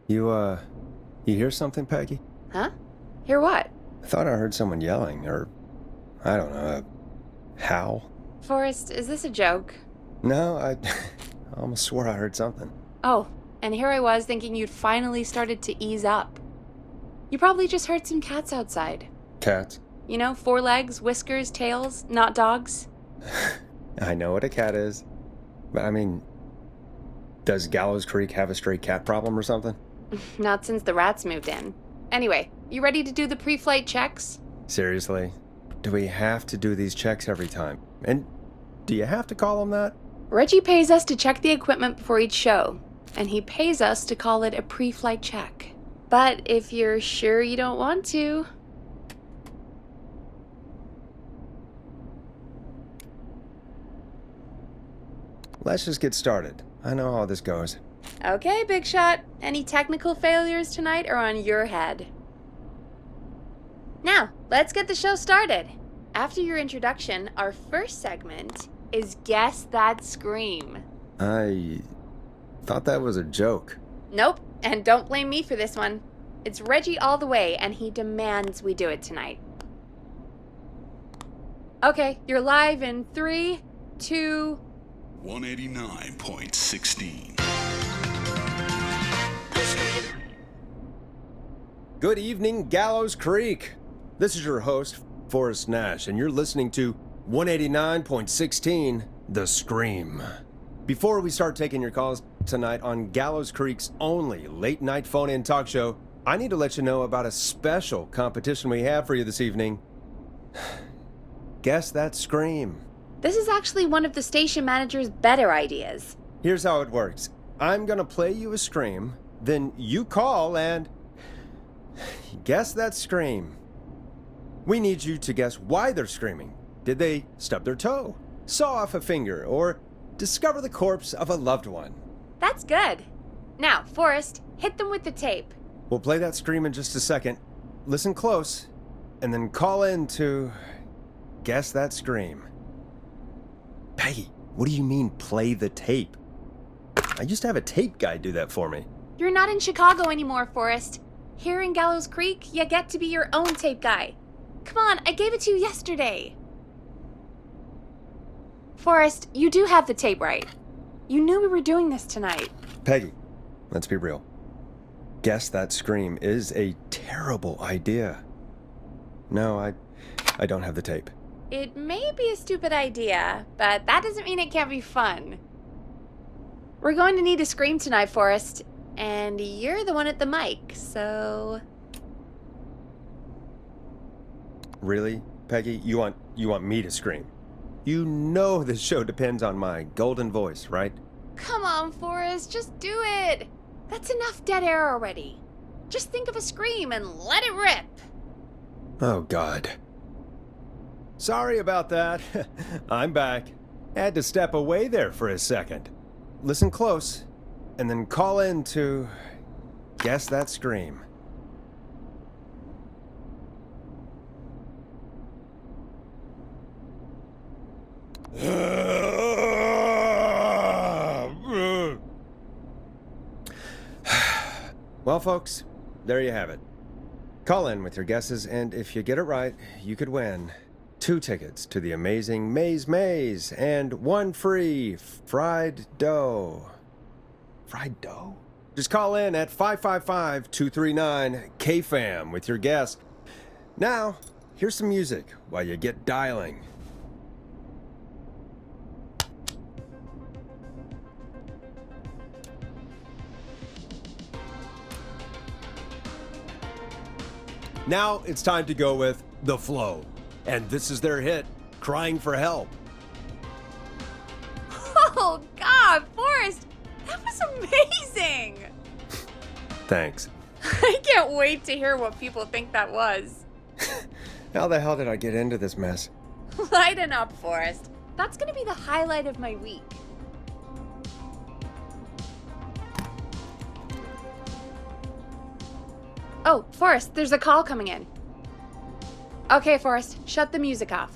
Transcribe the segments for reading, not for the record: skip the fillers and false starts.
You hear something, Peggy? Huh? Hear what? I thought I heard someone yelling, or, I don't know, a howl. Forrest, is this a joke? No, I almost swore I heard something. Oh, and here I was thinking you'd finally started to ease up. You probably just heard some cats outside. Cats? You know, 4 legs, whiskers, tails, not dogs. I know what a cat is. But I mean, does Gallows Creek have a stray cat problem or something? Not since the rats moved in. Anyway, you ready to do the pre-flight checks? Seriously? Do we have to do these checks every time? And do you have to call them that? Reggie pays us to check the equipment before each show, and he pays us to call it a pre-flight check. But if you're sure you don't want to... Let's just get started. I know how this goes. Okay, Big Shot. Any technical failures tonight are on your head. Now, let's get the show started. After your introduction, our first segment is Guess That Scream. I thought that was a joke. Nope, and don't blame me for this one. It's Reggie all the way, and he demands we do it tonight. Okay, you're live in 3, 2... 189.16. Good evening, Gallows Creek. This is your host, Forrest Nash, and you're listening to 189.16, The Scream. Before we start taking your calls tonight on Gallows Creek's only late-night phone-in talk show, I need to let you know about a special competition we have for you this evening. Guess That Scream. This is actually one of the station manager's better ideas. Here's how it works. I'm gonna play you a scream, then you call and guess that scream. We need you to guess why they're screaming. Did they stub their toe, saw off a finger, or discover the corpse of a loved one? That's good. Now, Forrest, hit them with the tape. We'll play that scream in just a second. Listen close, and then call in to guess that scream. Peggy, what do you mean play the tape? I used to have a tape guy do that for me. You're not in Chicago anymore, Forrest. Here in Gallows Creek, you get to be your own tape guy. Come on, I gave it to you yesterday. Forrest, you do have the tape right. You knew we were doing this tonight. Peggy, let's be real. Guess that scream is a terrible idea. No, I don't have the tape. It may be a stupid idea, but that doesn't mean it can't be fun. We're going to need a scream tonight, Forrest, and you're the one at the mic, so... Really, Peggy? You want me to scream? You know this show depends on my golden voice, right? Come on, Forrest, just do it. That's enough dead air already. Just think of a scream and let it rip. Oh, God. Sorry about that. I'm back. Had to step away there for a second. Listen close, and then call in to guess that scream. Well, folks, there you have it. Call in with your guesses, and if you get it right, you could win 2 tickets to the amazing Maze and 1 free fried dough. Fried dough? Just call in at 555-239-KFAM with your guess. Now, here's some music while you get dialing. Now it's time to go with The Flow. And this is their hit, Crying for Help. Oh, God, Forrest, that was amazing. Thanks. I can't wait to hear what people think that was. How the hell did I get into this mess? Lighten up, Forrest. That's going to be the highlight of my week. Oh, Forrest, there's a call coming in. Okay, Forrest, shut the music off.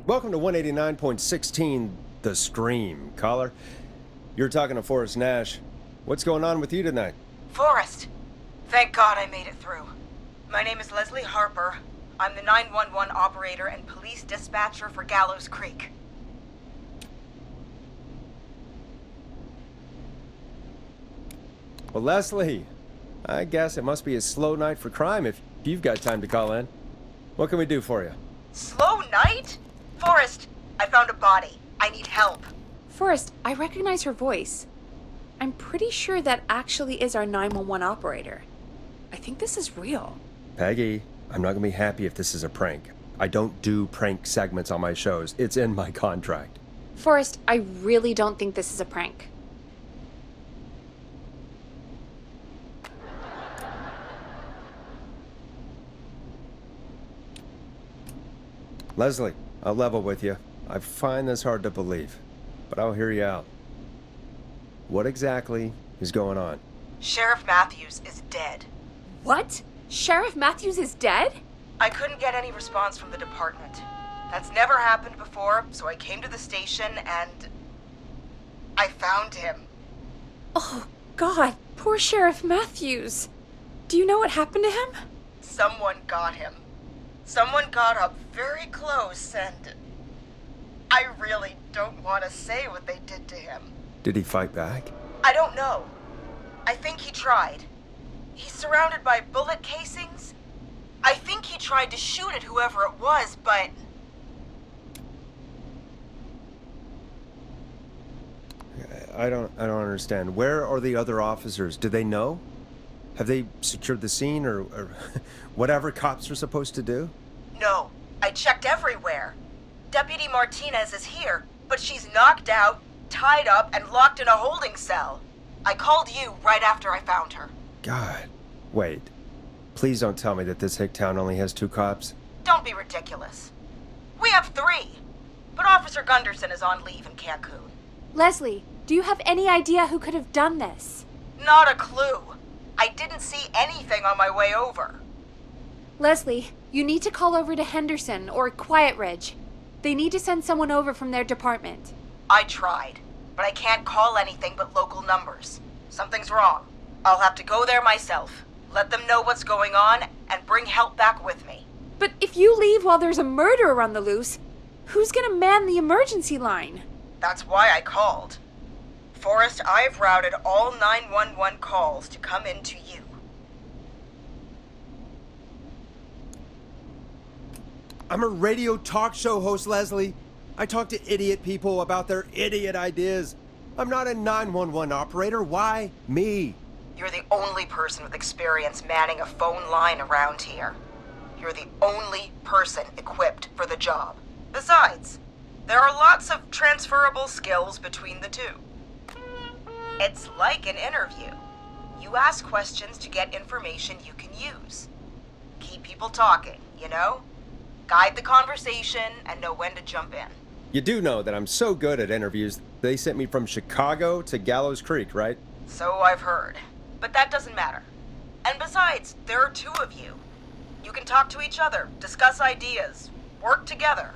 Welcome to 189.16, The Scream. Caller, you're talking to Forrest Nash. What's going on with you tonight? Forrest! Thank God I made it through. My name is Leslie Harper. I'm the 911 operator and police dispatcher for Gallows Creek. Well, Leslie, I guess it must be a slow night for crime if you've got time to call in. What can we do for you? Slow night? Forrest, I found a body. I need help. Forrest, I recognize her voice. I'm pretty sure that actually is our 911 operator. I think this is real. Peggy, I'm not going to be happy if this is a prank. I don't do prank segments on my shows. It's in my contract. Forrest, I really don't think this is a prank. Leslie, I'll level with you. I find this hard to believe, but I'll hear you out. What exactly is going on? Sheriff Matthews is dead. What? Sheriff Matthews is dead? I couldn't get any response from the department. That's never happened before, so I came to the station and I found him. Oh, God, poor Sheriff Matthews. Do you know what happened to him? Someone got him. Someone got up very close and I really don't want to say what they did to him. Did he fight back? I don't know. I think he tried. He's surrounded by bullet casings. I think he tried to shoot at whoever it was, but... I don't understand. Where are the other officers? Do they know? Have they secured the scene or whatever cops are supposed to do? No, I checked everywhere. Deputy Martinez is here, but she's knocked out, tied up, and locked in a holding cell. I called you right after I found her. God. Wait. Please don't tell me that this hick town only has 2 cops. Don't be ridiculous. We have 3, but Officer Gunderson is on leave in Cancun. Leslie, do you have any idea who could have done this? Not a clue. I didn't see anything on my way over. Leslie, you need to call over to Henderson or Quiet Ridge. They need to send someone over from their department. I tried, but I can't call anything but local numbers. Something's wrong. I'll have to go there myself, let them know what's going on, and bring help back with me. But if you leave while there's a murderer on the loose, who's gonna man the emergency line? That's why I called. Forrest, I've routed all 911 calls to come in to you. I'm a radio talk show host, Leslie. I talk to idiot people about their idiot ideas. I'm not a 911 operator. Why me? You're the only person with experience manning a phone line around here. You're the only person equipped for the job. Besides, there are lots of transferable skills between the two. It's like an interview. You ask questions to get information you can use. Keep people talking, you know? Guide the conversation and know when to jump in. You do know that I'm so good at interviews, they sent me from Chicago to Gallows Creek, right? So I've heard. But that doesn't matter. And besides, there are 2 of you. You can talk to each other, discuss ideas, work together.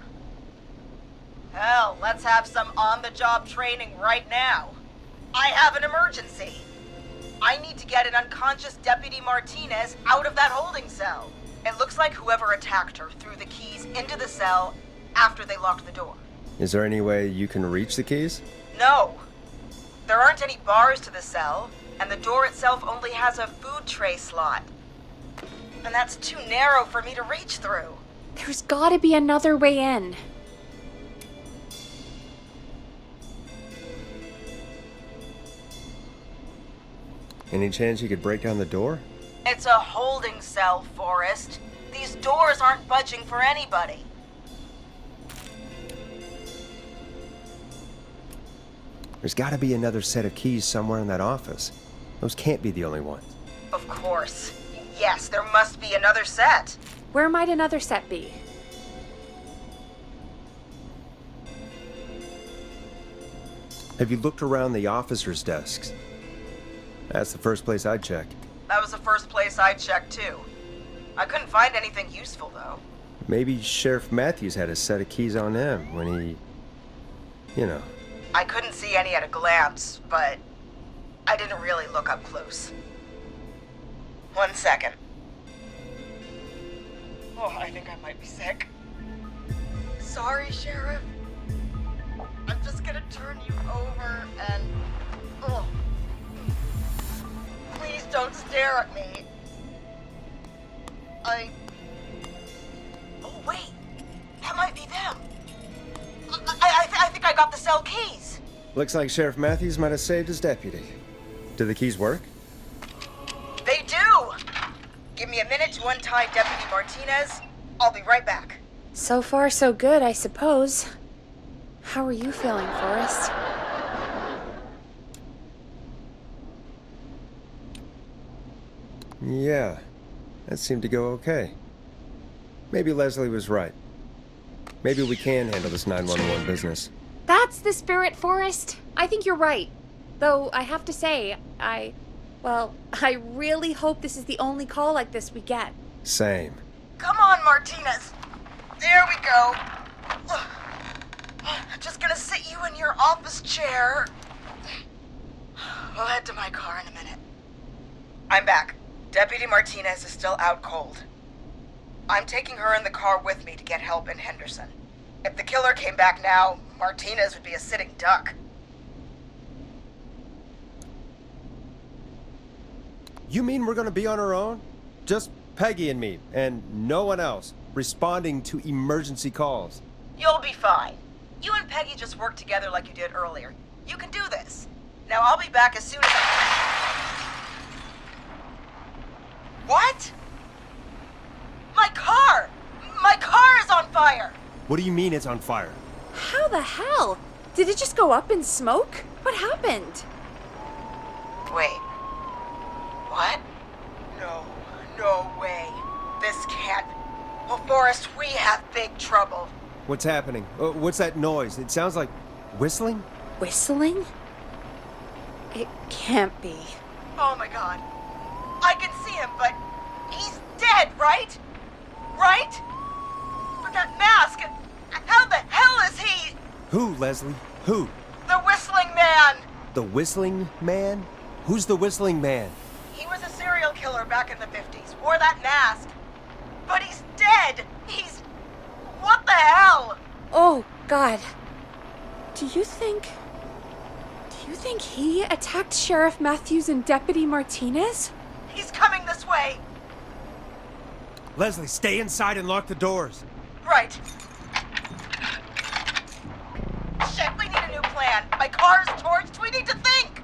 Hell, let's have some on-the-job training right now. I have an emergency. I need to get an unconscious Deputy Martinez out of that holding cell. It looks like whoever attacked her threw the keys into the cell after they locked the door. Is there any way you can reach the keys? No. There aren't any bars to the cell, and the door itself only has a food tray slot. And that's too narrow for me to reach through. There's gotta be another way in. Any chance you could break down the door? It's a holding cell, Forrest. These doors aren't budging for anybody. There's got to be another set of keys somewhere in that office. Those can't be the only ones. Of course. Yes, there must be another set. Where might another set be? Have you looked around the officers' desks? That's the first place I'd check. That was the first place I checked, too. I couldn't find anything useful, though. Maybe Sheriff Matthews had a set of keys on him when he... You know. I couldn't see any at a glance, but I didn't really look up close. 1 second. Oh, I think I might be sick. Sorry, Sheriff. I'm just gonna turn you over and... Oh. Please don't stare at me. Oh, wait. That might be them. I think I got the cell keys. Looks like Sheriff Matthews might have saved his deputy. Do the keys work? They do! Give me a minute to untie Deputy Martinez. I'll be right back. So far, so good, I suppose. How are you feeling, Forrest? Yeah, that seemed to go okay. Maybe Leslie was right. Maybe we can handle this 911 business. That's the spirit, Forrest. I think you're right. Though, I have to say, I really hope this is the only call like this we get. Same. Come on, Martinez. There we go. Just gonna sit you in your office chair. We'll head to my car in a minute. I'm back. Deputy Martinez is still out cold. I'm taking her in the car with me to get help in Henderson. If the killer came back now, Martinez would be a sitting duck. You mean we're gonna be on our own? Just Peggy and me, and no one else, responding to emergency calls. You'll be fine. You and Peggy just work together like you did earlier. You can do this. Now I'll be back as soon as I... What? My car! My car is on fire! What do you mean it's on fire? How the hell? Did it just go up in smoke? What happened? Wait. What? No way. This can't... Well, Forrest, we have big trouble. What's happening? What's that noise? It sounds like whistling? Whistling? It can't be. Oh my god. I can see him, but he's dead, right? Right? But that mask, how the hell is he? Who, Leslie? Who? The Whistling Man! The Whistling Man? Who's the Whistling Man? He was a serial killer back in the 50s, wore that mask. But he's dead! He's... What the hell? Oh, God. Do you think he attacked Sheriff Matthews and Deputy Martinez? He's coming this way! Leslie, stay inside and lock the doors. Right. Shit, we need a new plan. My car is torched. We need to think.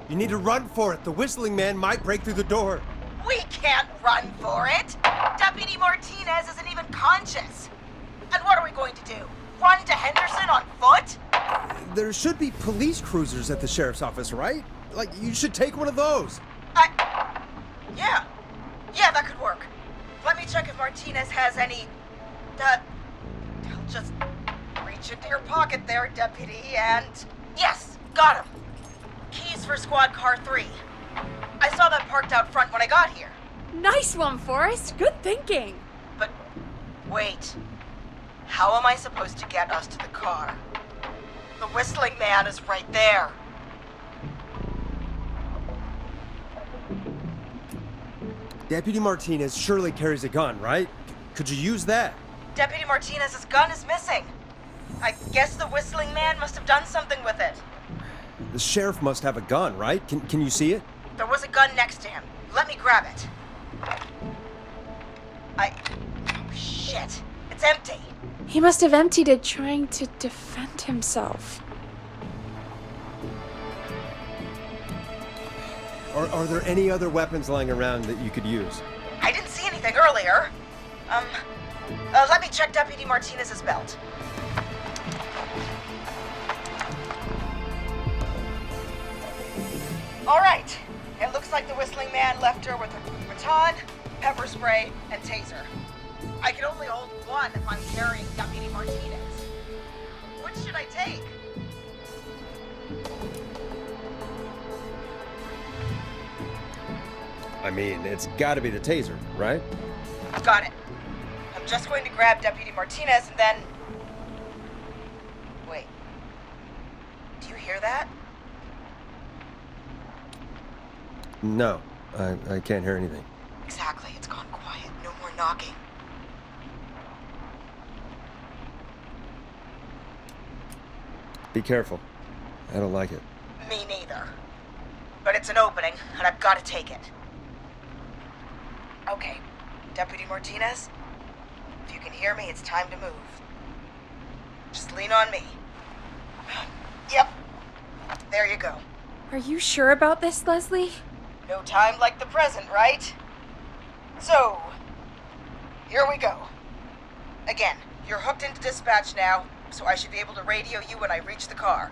You need to run for it. The Whistling Man might break through the door. We can't run for it. Deputy Martinez isn't even conscious. And what are we going to do? Run to Henderson on foot? There should be police cruisers at the sheriff's office, right? Like, you should take one of those. Yeah, that could work. Let me check if Martinez has any... I'll just reach into your pocket there, Deputy, and... Yes, got him. Keys for squad car 3. I saw that parked out front when I got here. Nice one, Forrest. Good thinking. But, wait. How am I supposed to get us to the car? The Whistling Man is right there. Deputy Martinez surely carries a gun, right? Could you use that? Deputy Martinez's gun is missing. I guess the Whistling Man must have done something with it. The sheriff must have a gun, right? Can you see it? There was a gun next to him. Let me grab it. Oh, shit. It's empty. He must have emptied it trying to defend himself. Are there any other weapons lying around that you could use? I didn't see anything earlier. Let me check Deputy Martinez's belt. All right. It looks like the Whistling Man left her with a baton, pepper spray, and taser. I can only hold one if I'm carrying Deputy Martinez. Which should I take? I mean, it's gotta be the taser, right? Got it. I'm just going to grab Deputy Martinez and then... Wait. Do you hear that? No, I can't hear anything. Exactly. It's gone quiet. No more knocking. Be careful. I don't like it. Me neither. But it's an opening, and I've got to take it. Okay, Deputy Martinez, if you can hear me, it's time to move. Just lean on me. Yep. There you go. Are you sure about this, Leslie? No time like the present, right? So, here we go. Again, you're hooked into dispatch now, so I should be able to radio you when I reach the car.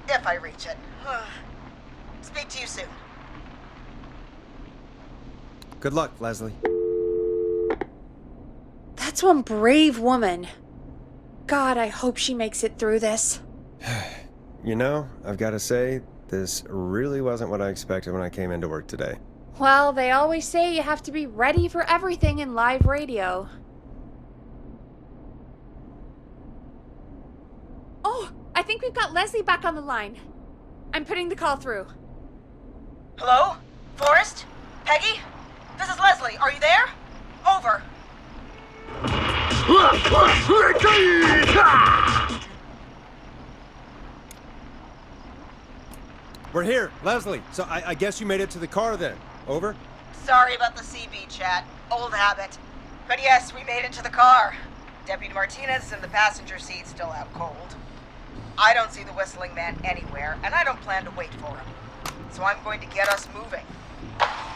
If I reach it. Speak to you soon. Good luck, Leslie. That's one brave woman. God, I hope she makes it through this. You know, I've got to say, this really wasn't what I expected when I came into work today. Well, they always say you have to be ready for everything in live radio. Oh, I think we've got Leslie back on the line. I'm putting the call through. Hello? Forrest? Peggy? This is Leslie. Are you there? Over. We're here, Leslie. So I guess you made it to the car then. Over? Sorry about the CB chat. Old habit. But yes, we made it to the car. Deputy Martinez is in the passenger seat, still out cold. I don't see the whistling man anywhere, and I don't plan to wait for him. So I'm going to get us moving.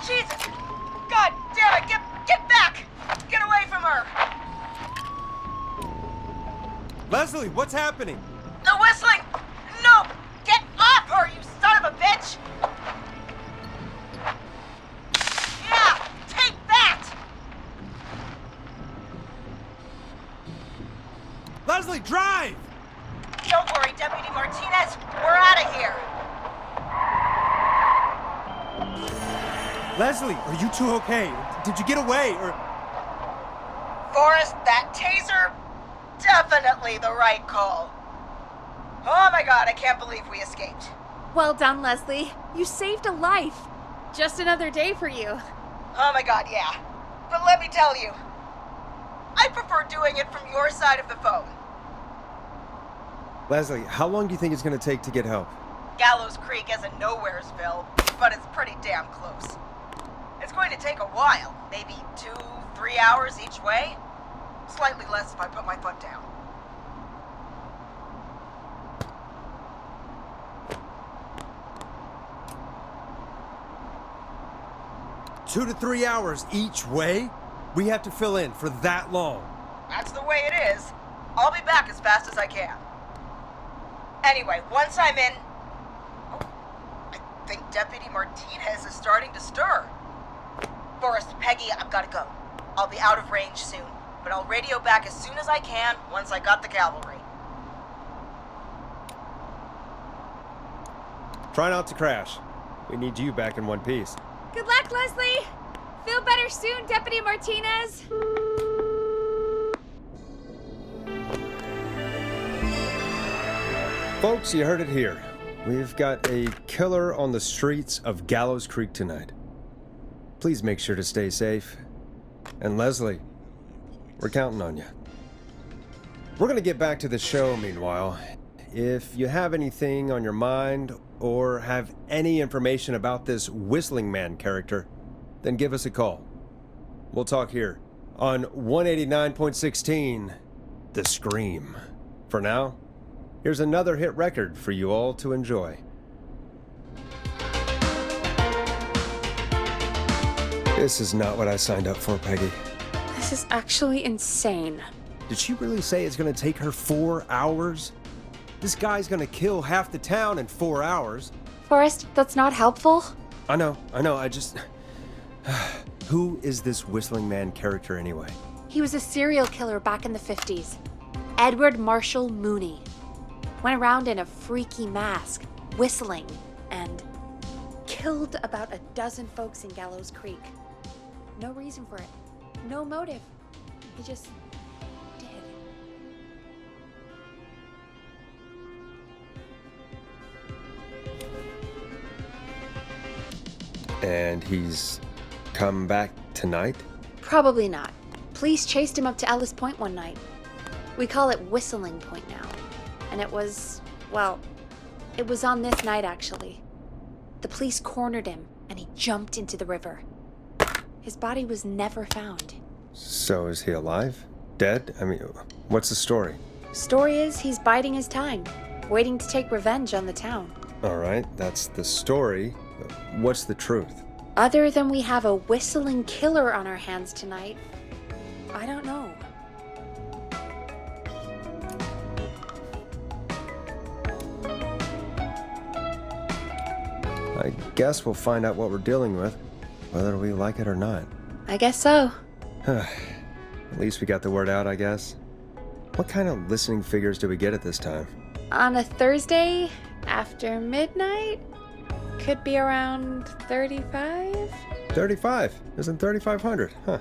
Jesus! God damn it! Get back! Get away from her! Leslie, what's happening? The whistling! No! Get off her, you son of a bitch! Yeah! Take that! Leslie, drive! Don't worry, Deputy Martinez. We're out of here. Leslie, are you two okay? Did you get away, or... Forrest, that taser? Definitely the right call. Oh my god, I can't believe we escaped. Well done, Leslie. You saved a life. Just another day for you. Oh my god, yeah. But let me tell you, I prefer doing it from your side of the phone. Leslie, how long do you think it's going to take to get help? Gallows Creek isn't Nowheresville, but it's pretty damn close. It's going to take a while, maybe 2-3 hours each way. Slightly less if I put my foot down. Two to 3 hours each way? We have to fill in for that long. That's the way it is. I'll be back as fast as I can. Anyway, once I'm in... Oh, I think Deputy Martinez is starting to stir. Forrest, Peggy, I've got to go. I'll be out of range soon, but I'll radio back as soon as I can once I got the cavalry. Try not to crash. We need you back in one piece. Good luck, Leslie. Feel better soon, Deputy Martinez. Folks, you heard it here. We've got a killer on the streets of Gallows Creek tonight. Please make sure to stay safe. And Leslie, we're counting on you. We're going to get back to the show meanwhile. If you have anything on your mind or have any information about this Whistling Man character, then give us a call. We'll talk here on 189.16, The Scream. For now, here's another hit record for you all to enjoy. This is not what I signed up for, Peggy. This is actually insane. Did she really say it's gonna take her 4 hours? This guy's gonna kill half the town in 4 hours. Forrest, that's not helpful. I know, I just... Who is this Whistling Man character anyway? He was a serial killer back in the 50s. Edward Marshall Mooney. Went around in a freaky mask, whistling and killed about a dozen folks in Gallows Creek. No reason for it. No motive. He just did. And he's come back tonight? Probably not. Police chased him up to Ellis Point one night. We call it Whistling Point now. And it was on this night actually. The police cornered him and he jumped into the river. His body was never found. So is he alive? Dead? I mean, what's the story? Story is he's biding his time, waiting to take revenge on the town. All right, that's the story. What's the truth? Other than we have a whistling killer on our hands tonight, I don't know. I guess we'll find out what we're dealing with, whether we like it or not. I guess so. At least we got the word out, I guess. What kind of listening figures do we get at this time? On a Thursday after midnight? Could be around 35? 35? Isn't 3,500? Huh.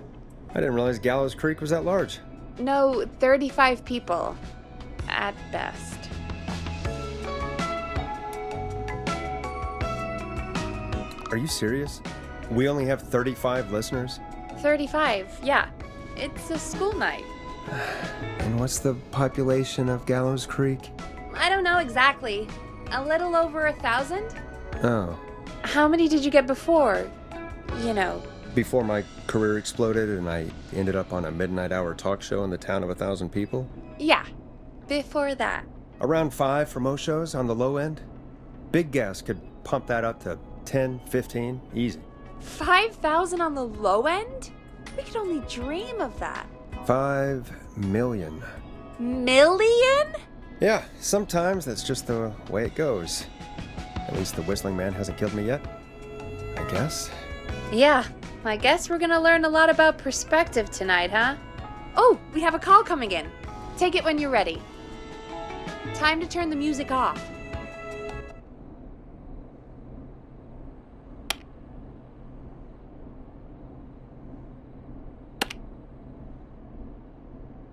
I didn't realize Gallows Creek was that large. No, 35 people. At best. Are you serious? We only have 35 listeners? 35, yeah. It's a school night. And what's the population of Gallows Creek? I don't know exactly. A little over 1,000? Oh. How many did you get before? You know. Before my career exploded and I ended up on a midnight hour talk show in the town of 1,000 people? Yeah, before that. Around 5 for most shows on the low end. Big Gas could pump that up to 10, 15, easy. 5,000 on the low end? We could only dream of that. 5 million. Million? Yeah, sometimes that's just the way it goes. At least the Whistling Man hasn't killed me yet, I guess. Yeah, I guess we're gonna learn a lot about perspective tonight, huh? Oh, we have a call coming in. Take it when you're ready. Time to turn the music off.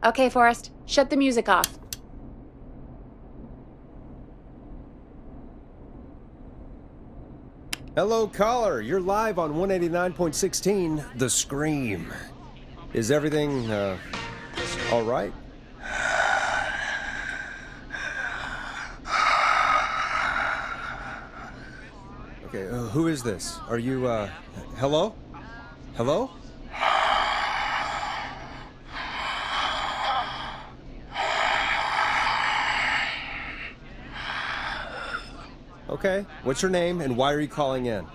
Okay, Forrest, shut the music off. Hello, caller. You're live on 189.16, The Scream. Is everything, all right? Okay, who is this? Are you, hello? Hello? Okay, what's your name and why are you calling in?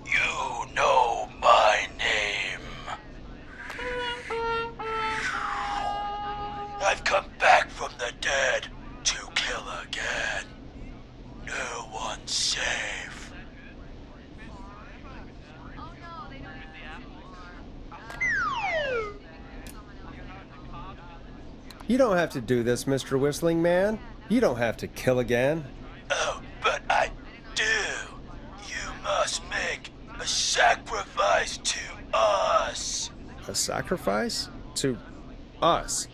You know my name. I've come back from the dead to kill again. No one's safe. You don't have to do this, Mr. Whistling Man. You don't have to kill again. Oh, but I do. You must make a sacrifice to us. A sacrifice? To us?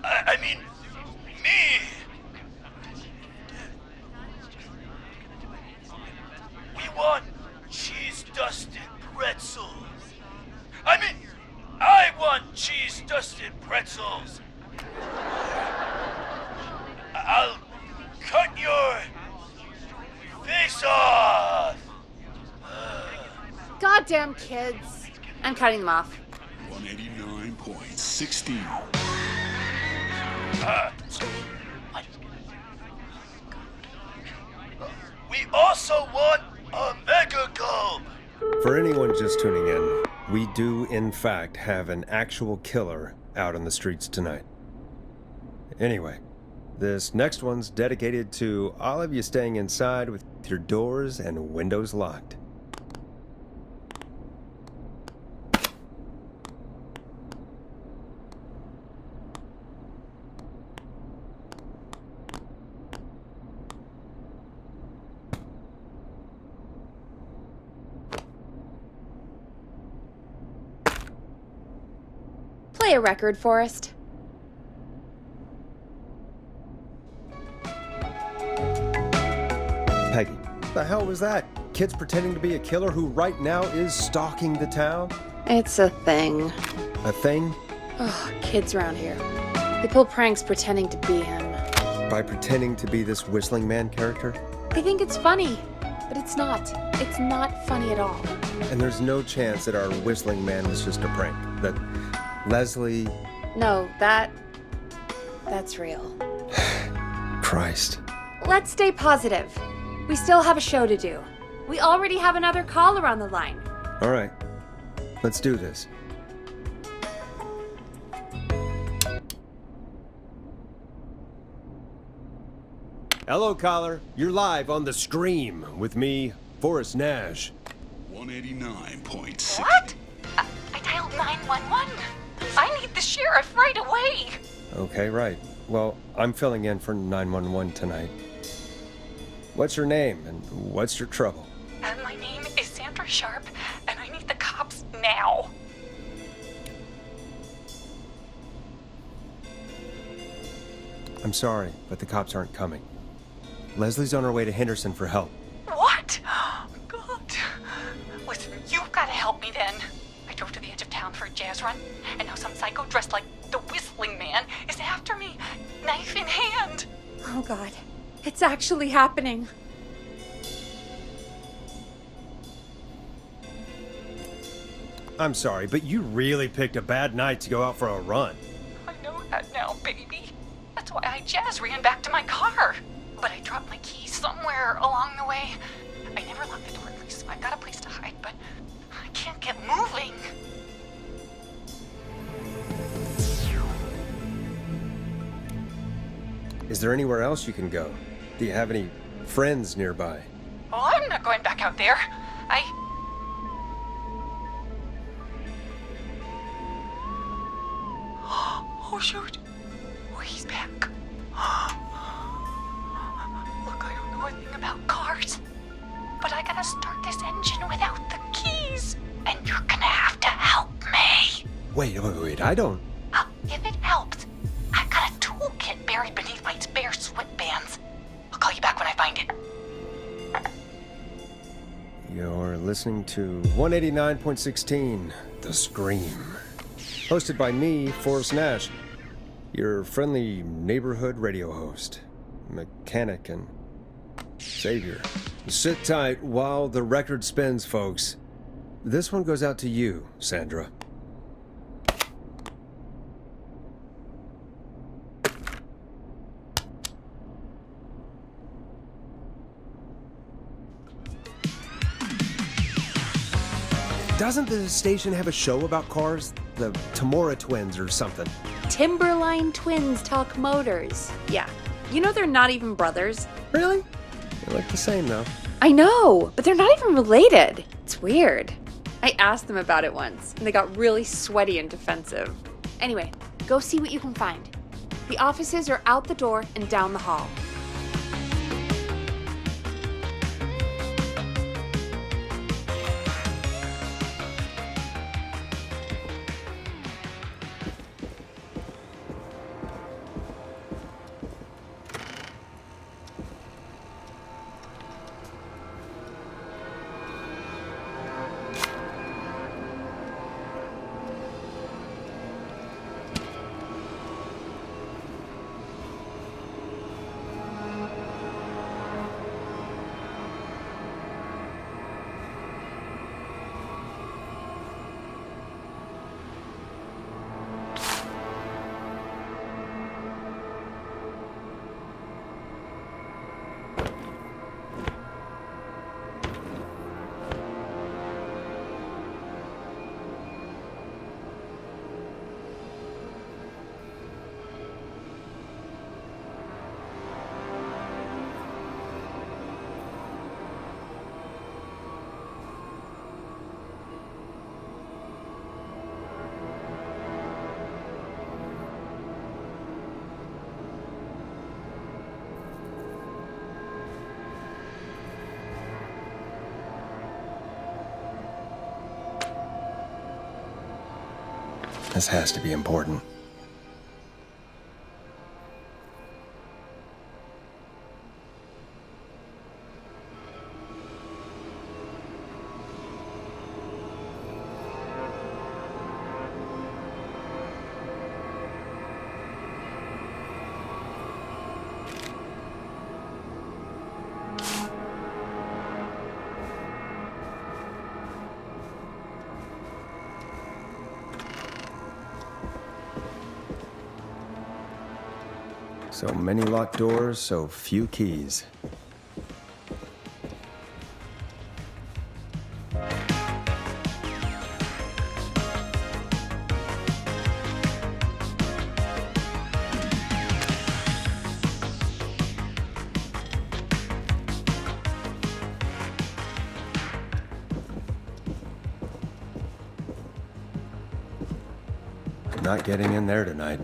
I mean, me. We want cheese-dusted pretzels. I want cheese-dusted pretzels. I'll cut your face off. Goddamn kids. I'm cutting them off. 189.16. We also want a mega gulp. For anyone just tuning in, we do, in fact, have an actual killer out on the streets tonight. Anyway, this next one's dedicated to all of you staying inside with your doors and windows locked. a record, Forrest. Peggy, the hell was that? Kids pretending to be a killer who right now is stalking the town? It's a thing. A thing? Ugh, kids around here. They pull pranks pretending to be him. By pretending to be this whistling man character? They think it's funny, but it's not. It's not funny at all. And there's no chance that our whistling man was just a prank. That Leslie... No, that's real. Christ. Let's stay positive. We still have a show to do. We already have another caller on the line. All right. Let's do this. Hello, caller. You're live on The Scream with me, Forrest Nash. 189.6. What? I dialed 911. I need the sheriff right away. Okay, right. Well, I'm filling in for 911 tonight. What's your name and what's your trouble? My name is Sandra Sharp, and I need the cops now. I'm sorry, but the cops aren't coming. Leslie's on her way to Henderson for help. What? God. Listen, you've got to help me then. I drove to the edge of town for a jazz run, and now some psycho dressed like the Whistling Man is after me, knife in hand. Oh God, it's actually happening. I'm sorry, but you really picked a bad night to go out for a run. I know that now, baby. That's why I jazz ran back to my car. But I dropped my keys somewhere along the way. I never locked the door, at least, so I've got a place to hide, but I can't get moving. Is there anywhere else you can go? Do you have any friends nearby? Oh, I'm not going back out there. Oh, shoot. Oh, he's back. Look, I don't know anything about cars, but I gotta start this engine without the keys. And you're gonna have to help me. Wait, I don't... If it helps, I've got a toolkit buried beneath my spare sweatbands. I'll call you back when I find it. You're listening to 189.16, The Scream. Hosted by me, Forrest Nash, your friendly neighborhood radio host, mechanic, and savior. Sit tight while the record spins, folks. This one goes out to you, Sandra. Doesn't the station have a show about cars? The Tamora twins or something? Timberline twins talk motors. Yeah. You know they're not even brothers. Really? They look the same, though. I know, but they're not even related. It's weird. I asked them about it once, and they got really sweaty and defensive. Anyway, go see what you can find. The offices are out the door and down the hall. This has to be important. So many locked doors, so few keys. Not getting in there tonight.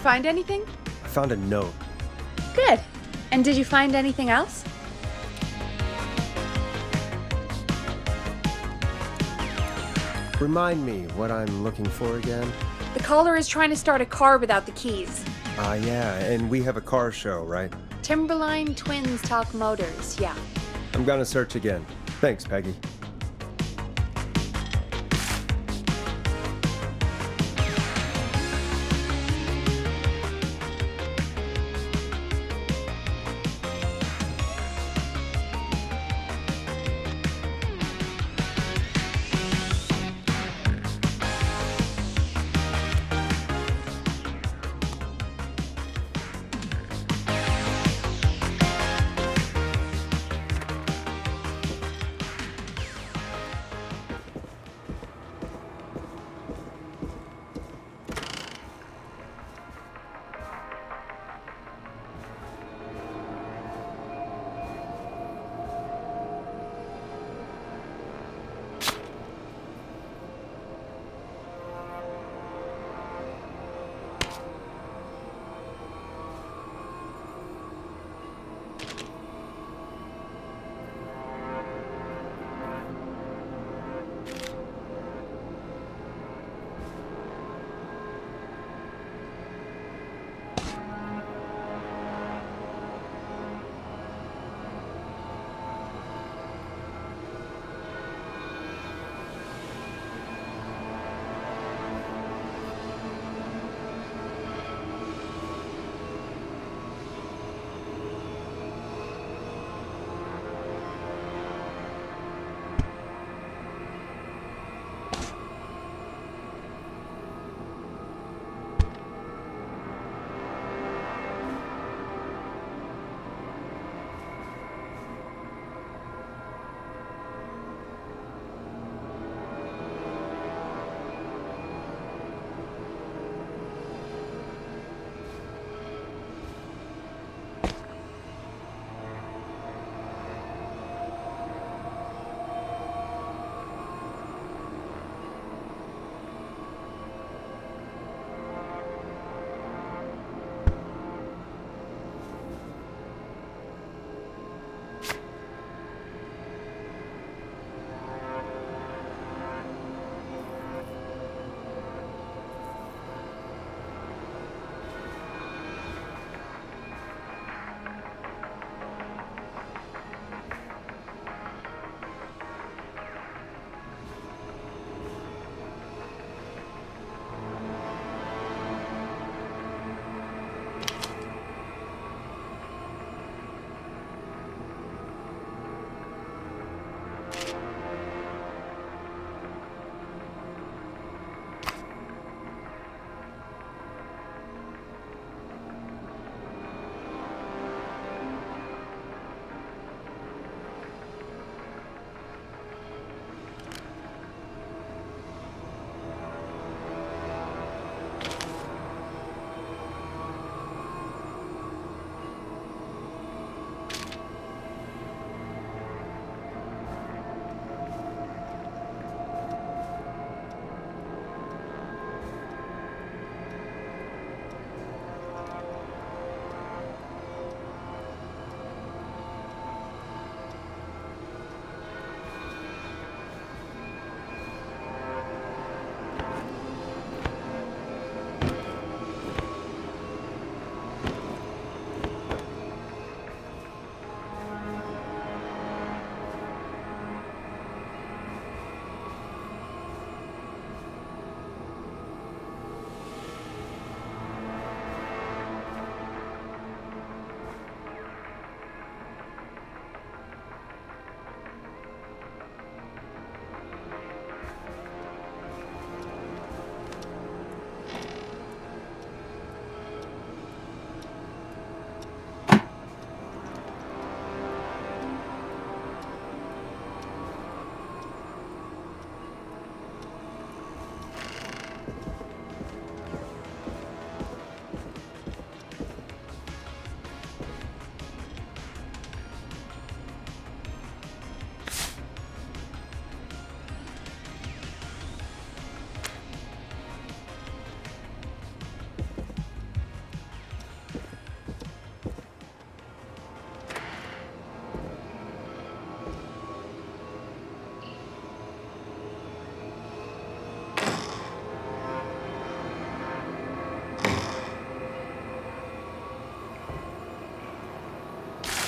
Find anything? I found a note. Good. And did you find anything else? Remind me what I'm looking for again. The caller is trying to start a car without the keys. Yeah, and we have a car show, right? Timberline Twins Talk Motors, yeah. I'm gonna search again. Thanks, Peggy.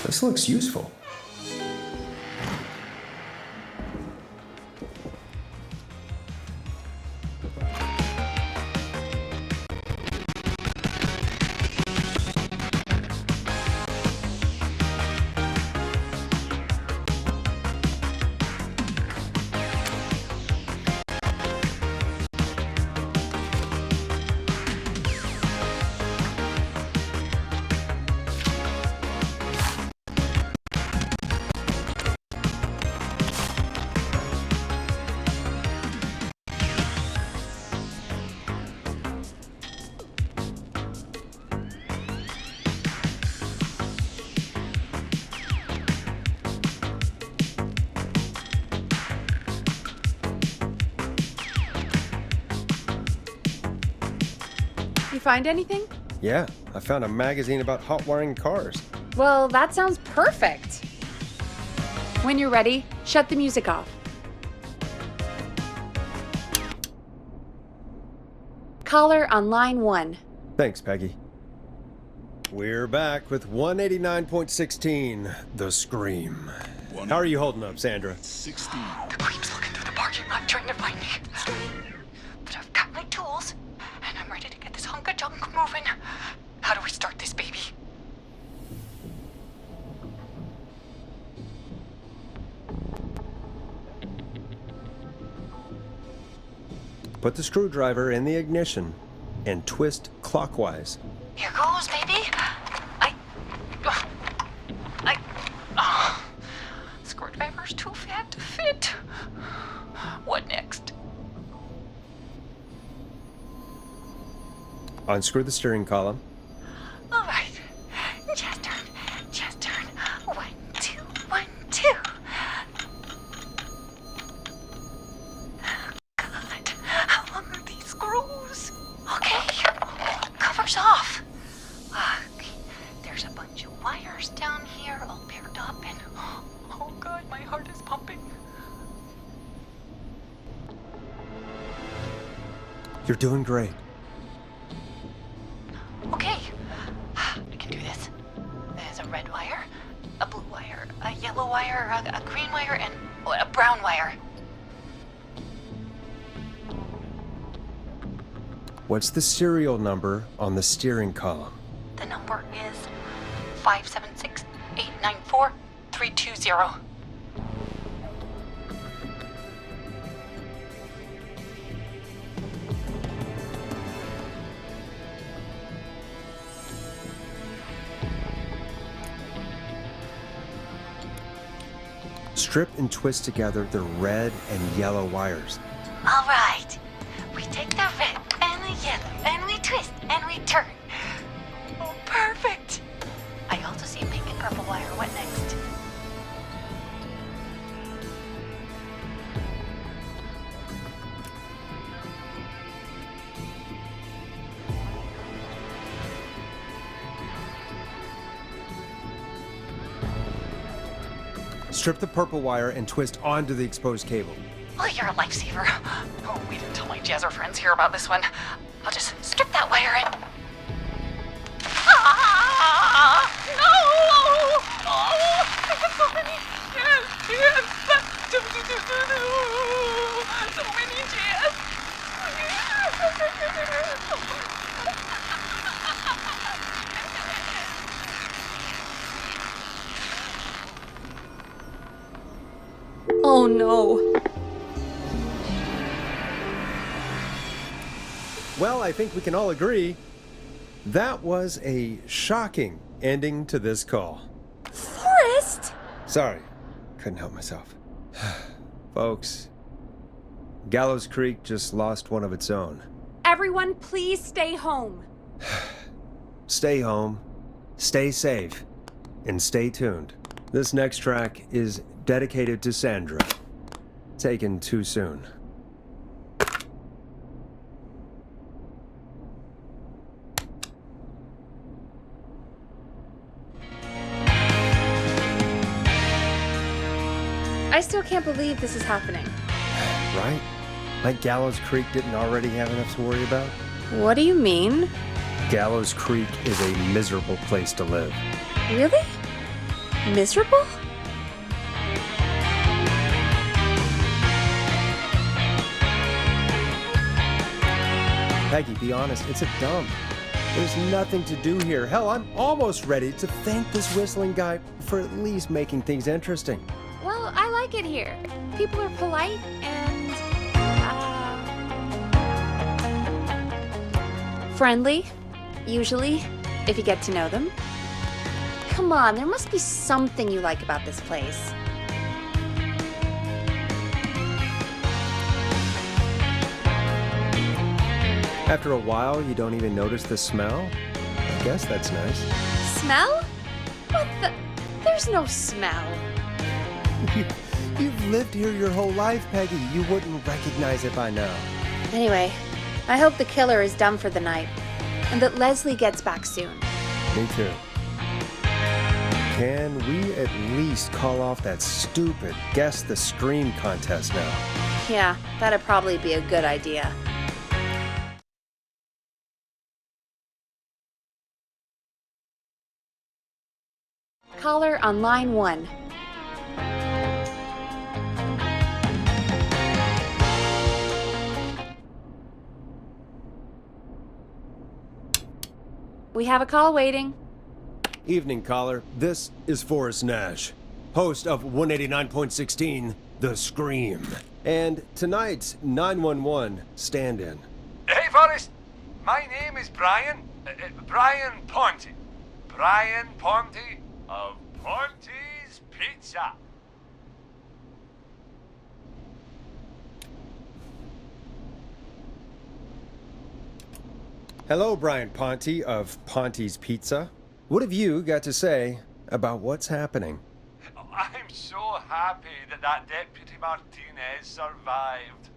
This looks useful. You find anything? Yeah, I found a magazine about hot wiring cars. Well, that sounds perfect. When you're ready, shut the music off. Caller on line 1. Thanks, Peggy. We're back with 189.16, The Scream. How are you holding up, Sandra? 16. The creep's looking through the parking lot trying to find me. But I've got my tools, and I'm ready to get this hunk of junk moving. How do we start this baby? Put the screwdriver in the ignition and twist clockwise. Here goes, baby. Screwdriver's too fat to fit. What next? Unscrew the steering column. All right. Just turn. Just turn. 1, 2, 1, 2. God, how long are these screws? Okay. Cover's off. Okay. There's a bunch of wires down here all paired up and... Oh God, my heart is pumping. You're doing great. Okay, I can do this. There's a red wire, a blue wire, a yellow wire, a green wire, and a brown wire. What's the serial number on the steering column? The number is 576-894-320. Strip and twist together the red and yellow wires. All right. We take the red and the yellow and we twist and we turn. Oh, perfect. I also see pink and purple wire. What next? Strip the purple wire and twist onto the exposed cable. Oh, you're a lifesaver. Oh, wait until my jazzer friends hear about this one. I'll just strip that wire in. Ah! No! Oh, I have so many. Yes. So many jazz. Oh no. Well, I think we can all agree that was a shocking ending to this call. Forrest! Sorry, couldn't help myself. Folks, Gallows Creek just lost one of its own. Everyone, please stay home. Stay home, stay safe, and stay tuned. This next track is dedicated to Sandra. Taken too soon. I still can't believe this is happening. Right? Like Gallows Creek didn't already have enough to worry about? What do you mean? Gallows Creek is a miserable place to live. Really? Miserable? Peggy, be honest, it's a dump. There's nothing to do here. Hell, I'm almost ready to thank this whistling guy for at least making things interesting. Well, I like it here. People are polite and, friendly, usually, if you get to know them. Come on, there must be something you like about this place. After a while, you don't even notice the smell? I guess that's nice. Smell? What the? There's no smell. You've lived here your whole life, Peggy. You wouldn't recognize it by now. Anyway, I hope the killer is done for the night, and that Leslie gets back soon. Me too. Can we at least call off that stupid Guess the Scream contest now? Yeah, that'd probably be a good idea. Caller on line 1. We have a call waiting. Evening, caller. This is Forrest Nash, host of 189.16, The Scream. And tonight's 911 stand-in. Hey, Forrest. My name is Brian. Brian Ponte. Brian Ponte of Ponte's Pizza. Hello, Brian Ponte of Ponte's Pizza. What have you got to say about what's happening? I'm so happy that Deputy Martinez survived.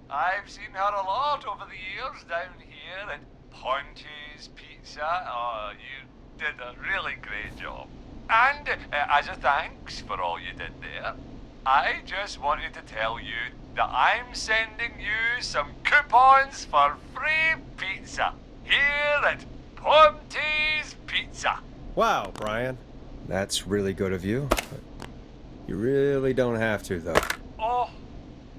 I've seen her a lot over the years down here at Ponte's Pizza. Oh, you did a really great job. And as a thanks for all you did there, I just wanted to tell you that I'm sending you some coupons for free pizza here at Ponte's Pizza. Wow, Brian. That's really good of you. But you really don't have to, though. Oh,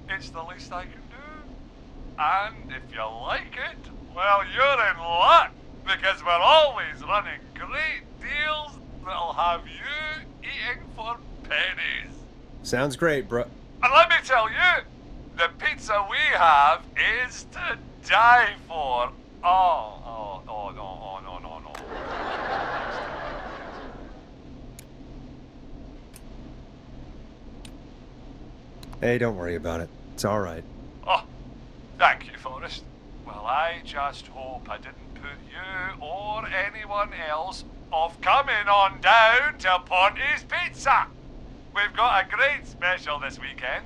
it's the least I can do. And if you like it, well, you're in luck, because we're always running great deals that'll have you eating for pennies. Sounds great, bro. And let me tell you, the pizza we have is to die for. No. Hey, don't worry about it. It's all right. Oh, thank you, Forrest. Well, I just hope I didn't put you or anyone else off coming on down to Ponte's Pizza. We've got a great special this weekend.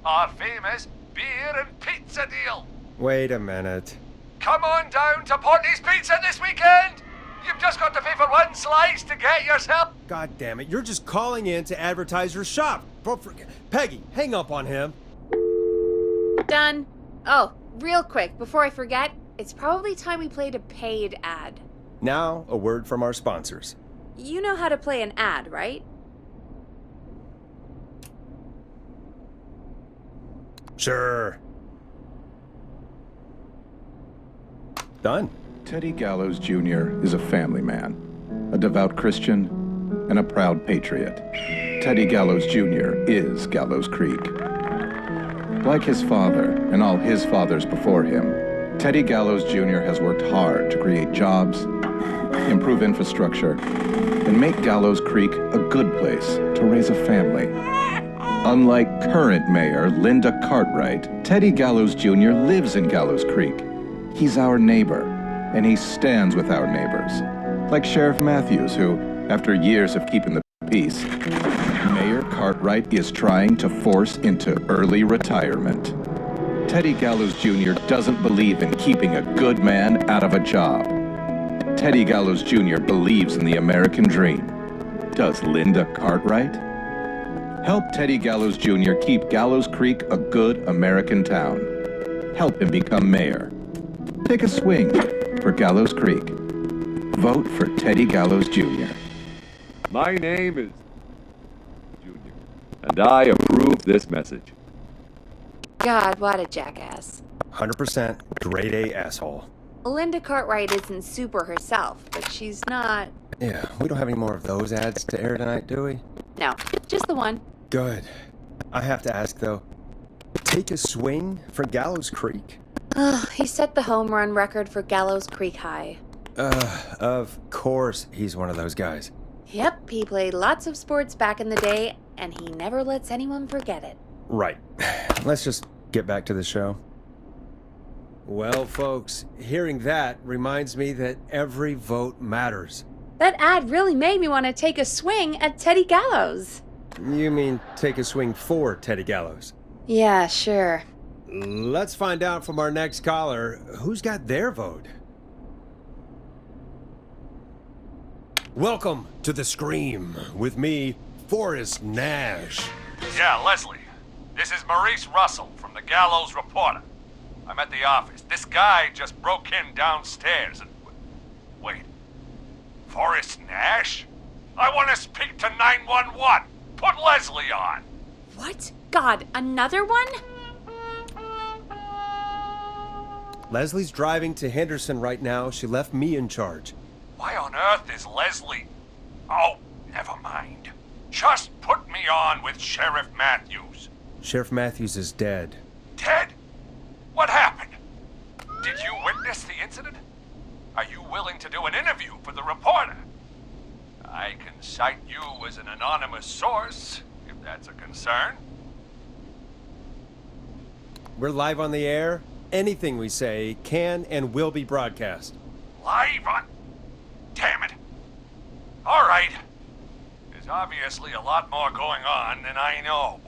Our famous beer and pizza deal. Wait a minute. Come on down to Ponte's Pizza this weekend. You've just got to pay for one slice to get yourself. God damn it, you're just calling in to advertise your shop. Peggy, hang up on him. Done. Oh, real quick, before I forget, it's probably time we played a paid ad. Now, a word from our sponsors. You know how to play an ad, right? Sure. Done. Teddy Gallows Jr. is a family man, a devout Christian, and a proud patriot. Teddy Gallows Jr. is Gallows Creek. Like his father and all his fathers before him, Teddy Gallows Jr. has worked hard to create jobs, improve infrastructure, and make Gallows Creek a good place to raise a family. Unlike current mayor Linda Cartwright, Teddy Gallows Jr. lives in Gallows Creek. He's our neighbor, and he stands with our neighbors. Like Sheriff Matthews, who, after years of keeping the peace, Mayor Cartwright is trying to force into early retirement. Teddy Gallows Jr. doesn't believe in keeping a good man out of a job. Teddy Gallows Jr. believes in the American dream. Does Linda Cartwright? Help Teddy Gallows Jr. keep Gallows Creek a good American town. Help him become mayor. Take a swing for Gallows Creek. Vote for Teddy Gallows Jr. My name is and I approve this message. God, what a jackass. 100% grade A asshole. Linda Cartwright isn't super herself, but she's not... Yeah, we don't have any more of those ads to air tonight, do we? No, just the one. Good. I have to ask, though. Take a swing for Gallows Creek? He set the home run record for Gallows Creek High. Of course he's one of those guys. Yep, he played lots of sports back in the day, and he never lets anyone forget it. Right. Let's just get back to the show. Well, folks, hearing that reminds me that every vote matters. That ad really made me want to take a swing at Teddy Gallows. You mean take a swing for Teddy Gallows? Yeah, sure. Let's find out from our next caller who's got their vote. Welcome to The Scream with me, Forrest Nash. Yeah, Leslie. This is Maurice Russell from the Gallows Reporter. I'm at the office. This guy just broke in downstairs and... Wait. Forrest Nash? I want to speak to 911. Put Leslie on. What? God, another one? Leslie's driving to Henderson right now. She left me in charge. Why on earth is Leslie... Oh, never mind. Just put me on with Sheriff Matthews. Sheriff Matthews is dead. Ted? What happened? Did you witness the incident? Are you willing to do an interview for the reporter? I can cite you as an anonymous source, if that's a concern. We're live on the air. Anything we say can and will be broadcast. Live on... Damn it. All right. There's obviously a lot more going on than I know.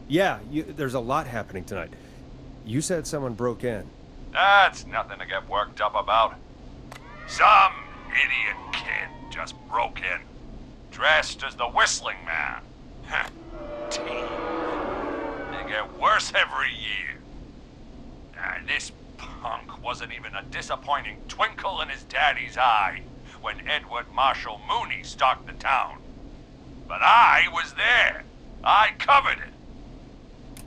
Yeah, there's a lot happening tonight. You said someone broke in. That's nothing to get worked up about. Some idiot kid just broke in, dressed as the Whistling Man. Team. They get worse every year. This punk wasn't even a disappointing twinkle in his daddy's eye when Edward Marshall Mooney stalked the town. But I was there. I covered it.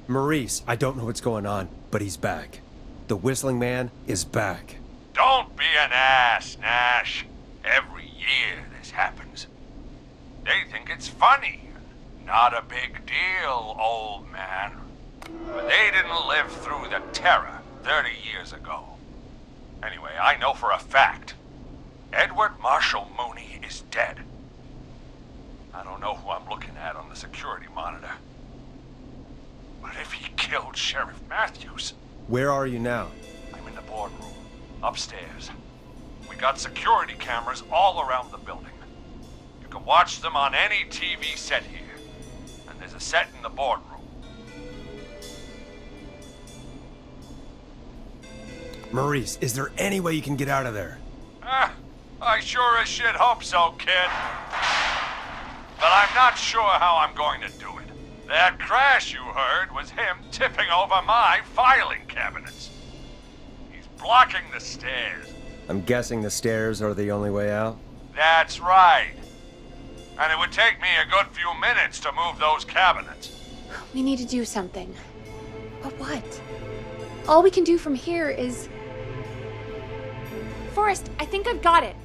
Maurice, I don't know what's going on, but he's back. The Whistling Man is back. Don't be an ass, Nash. Every year this happens. They think it's funny. Not a big deal, old man. But they didn't live through the terror 30 years ago. Anyway, I know for a fact. Edward Marshall Mooney is dead. I don't know who I'm looking at on the security monitor. But if he killed Sheriff Matthews... Where are you now? I'm in the boardroom, upstairs. We got security cameras all around the building. You can watch them on any TV set here. And there's a set in the boardroom. Maurice, is there any way you can get out of there? I sure as shit hope so, kid. But I'm not sure how I'm going to do it. That crash you heard was him tipping over my filing cabinets. He's blocking the stairs. I'm guessing the stairs are the only way out. That's right. And it would take me a good few minutes to move those cabinets. We need to do something. But what? All we can do from here is... Forrest, I think I've got it.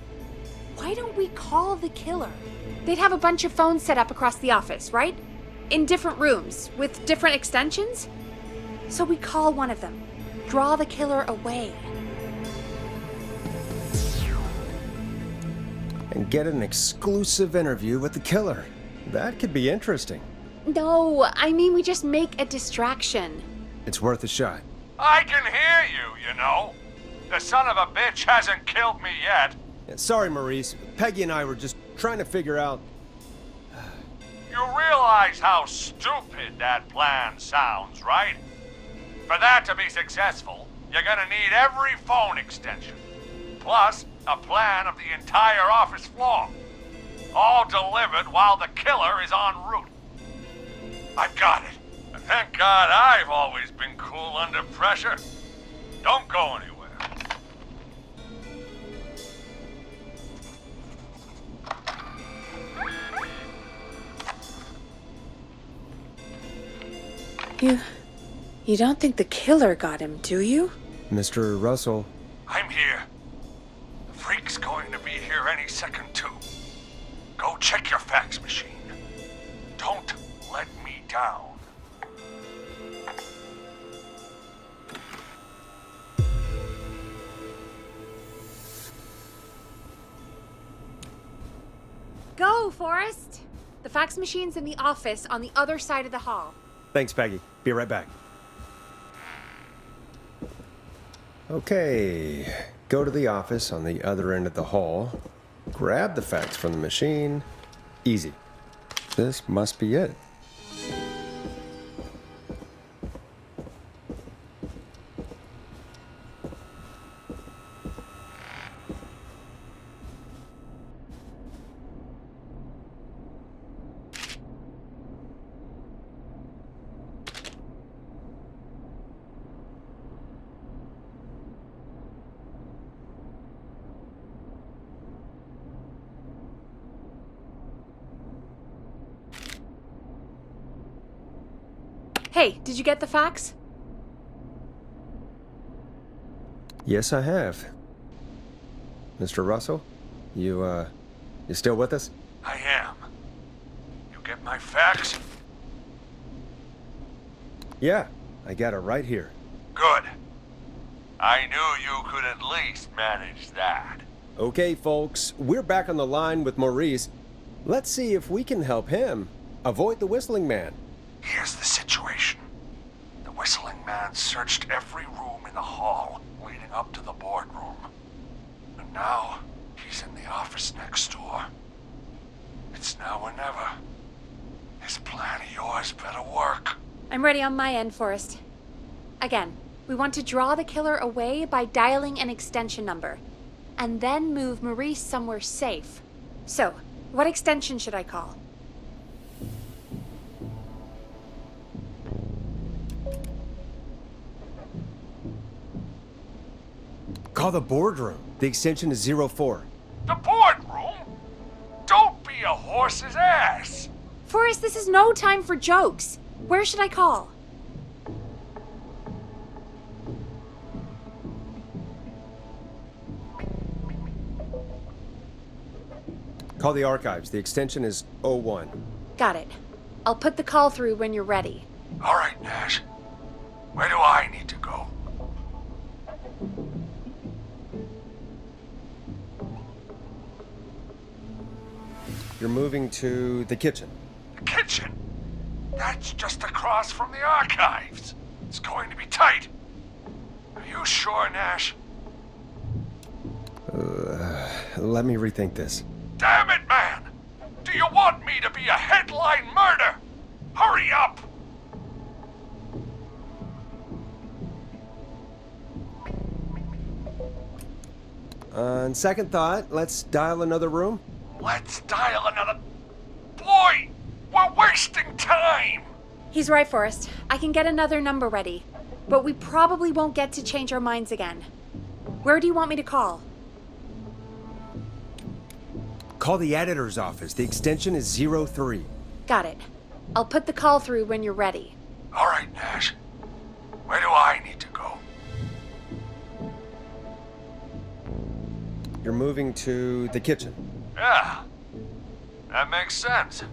Why don't we call the killer? They'd have a bunch of phones set up across the office, right? In different rooms, with different extensions? So we call one of them. Draw the killer away. And get an exclusive interview with the killer. That could be interesting. No, I mean we just make a distraction. It's worth a shot. I can hear you, you know. The son of a bitch hasn't killed me yet. Sorry, Maurice. Peggy and I were just trying to figure out... You realize how stupid that plan sounds, right? For that to be successful, you're gonna need every phone extension. Plus, a plan of the entire office floor. All delivered while the killer is en route. I've got it. And thank God I've always been cool under pressure. Don't go anywhere. You don't think the killer got him, do you? Mr. Russell, I'm here. The freak's going to be here any second, too. Go check your fax machine. Don't let me down. Go, Forrest! The fax machine's in the office on the other side of the hall. thanks, Peggy. Be right back. Okay, go to the office on the other end of the hall. Grab the fax from the machine. Easy. This must be it. Hey, did you get the fax? Yes, I have. Mr. Russell, you still with us? I am. You get my fax? Yeah, I got it right here. Good. I knew you could at least manage that. Okay, folks, we're back on the line with Maurice. Let's see if we can help him avoid the Whistling Man. Here's the situation. The Whistling Man searched every room in the hall leading up to the boardroom. And now, he's in the office next door. It's now or never. This plan of yours better work. I'm ready on my end, Forrest. Again, we want to draw the killer away by dialing an extension number, and then move Maurice somewhere safe. So, what extension should I call? Call the boardroom. The extension is 04. The boardroom? Don't be a horse's ass. Forrest, this is no time for jokes. Where should I call? Call the archives. The extension is 01. Got it. I'll put the call through when you're ready. All right, Nash. Where do I need to go? You're moving to the kitchen. The kitchen? That's just across from the archives. It's going to be tight. Are you sure, Nash? Let me rethink this. Damn it, man! Do you want me to be a headline murder? Hurry up! On second thought, let's dial another room. Let's dial another... Boy! We're wasting time! He's right, Forrest. I can get another number ready. But we probably won't get to change our minds again. Where do you want me to call? Call the editor's office. The extension is 03. Got it. I'll put the call through when you're ready. All right, Nash. Where do I need to go? You're moving to the kitchen. Yeah. That makes sense.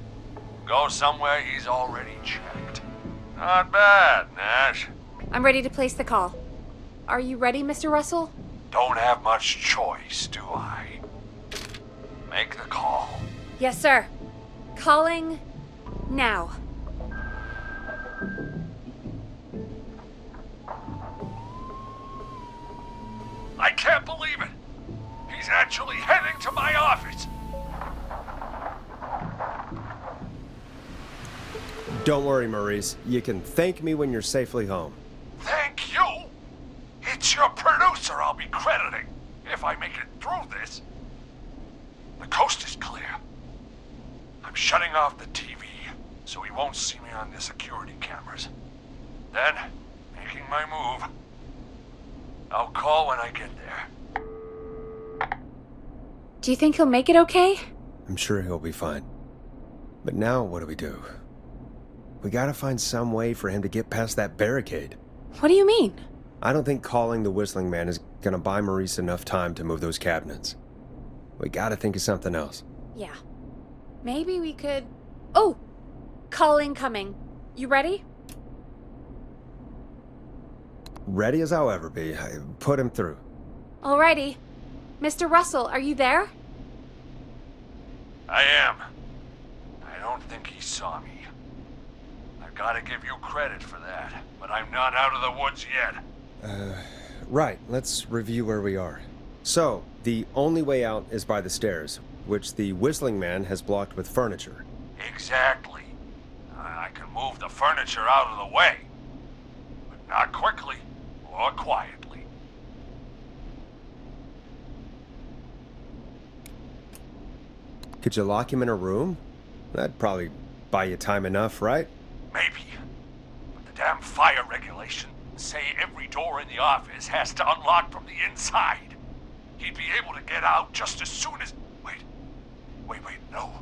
Go somewhere he's already checked. Not bad, Nash. I'm ready to place the call. Are you ready, Mr. Russell? Don't have much choice, do I? Make the call. Yes, sir. Calling now. I can't believe it. He's actually heading to my office. Don't worry, Maurice. You can thank me when you're safely home. Thank you. It's your producer I'll be crediting if I make it through this. The coast is clear. I'm shutting off the TV so he won't see me on the security cameras. Then, making my move. I'll call when I get there. Do you think he'll make it okay? I'm sure he'll be fine. But now what do? We gotta find some way for him to get past that barricade. What do you mean? I don't think calling the Whistling Man is gonna buy Maurice enough time to move those cabinets. We gotta think of something else. Yeah. Maybe we could... Oh! Call incoming. You ready? Ready as I'll ever be. Put him through. Alrighty. Mr. Russell, are you there? I am. I don't think he saw me. I've got to give you credit for that, but I'm not out of the woods yet. Right, let's review where we are. So, the only way out is by the stairs, which the Whistling Man has blocked with furniture. Exactly. I can move the furniture out of the way, but not quickly or quietly. Could you lock him in a room? That'd probably buy you time enough, right? Maybe. But the damn fire regulations say every door in the office has to unlock from the inside. He'd be able to get out just as soon as... Wait, no,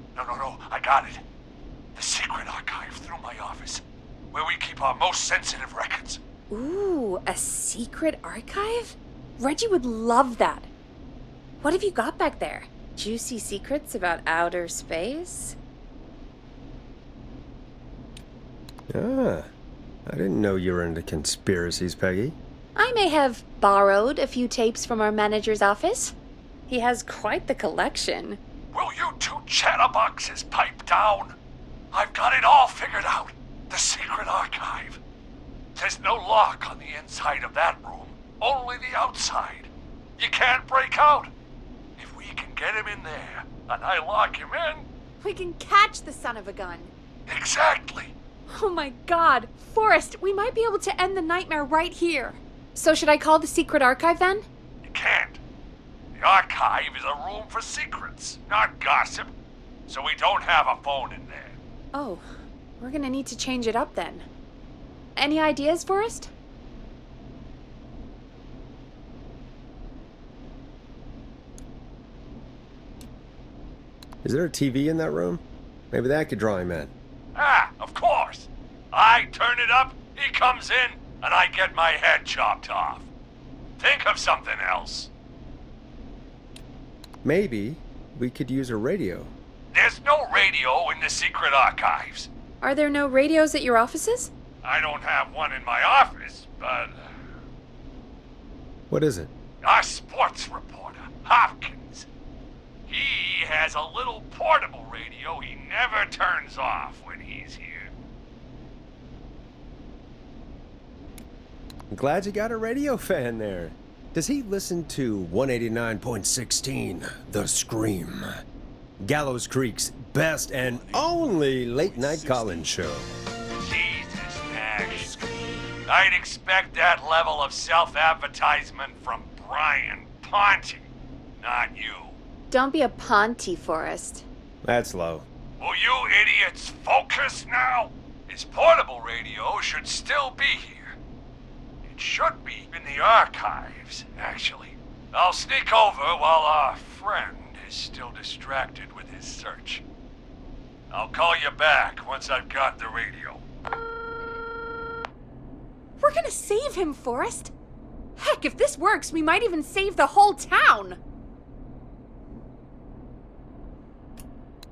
I got it. The secret archive through my office, where we keep our most sensitive records. Ooh, a secret archive? Reggie would love that. What have you got back there? Juicy secrets about outer space? Ah, I didn't know you were into conspiracies, Peggy. I may have borrowed a few tapes from our manager's office. He has quite the collection. Will you two chatterboxes pipe down? I've got it all figured out. The secret archive. There's no lock on the inside of that room, only the outside. You can't break out. If we can get him in there, and I lock him in... We can catch the son of a gun. Exactly. Oh my god, Forrest, we might be able to end the nightmare right here. So should I call the secret archive then? You can't. The archive is a room for secrets, not gossip. So we don't have a phone in there. Oh, we're gonna need to change it up then. Any ideas, Forrest? Is there a TV in that room? Maybe that could draw him in. Ah, of course. I turn it up, he comes in, and I get my head chopped off. Think of something else. Maybe we could use a radio. There's no radio in the secret archives. Are there no radios at your offices? I don't have one in my office, but... What is it? Our sports reporter, Hopkins. He has a little portable radio he never turns off when he's here. I'm glad you got a radio fan there. Does he listen to 189.16, The Scream? Gallows Creek's best and only late-night call-in show. Jesus, Nash. I'd expect that level of self-advertisement from Brian Ponte, not you. Don't be a Ponte, Forrest. That's low. Will you idiots focus now? His portable radio should still be here. It should be in the archives, actually. I'll sneak over while our friend is still distracted with his search. I'll call you back once I've got the radio. We're gonna save him, Forrest. Heck, if this works, we might even save the whole town.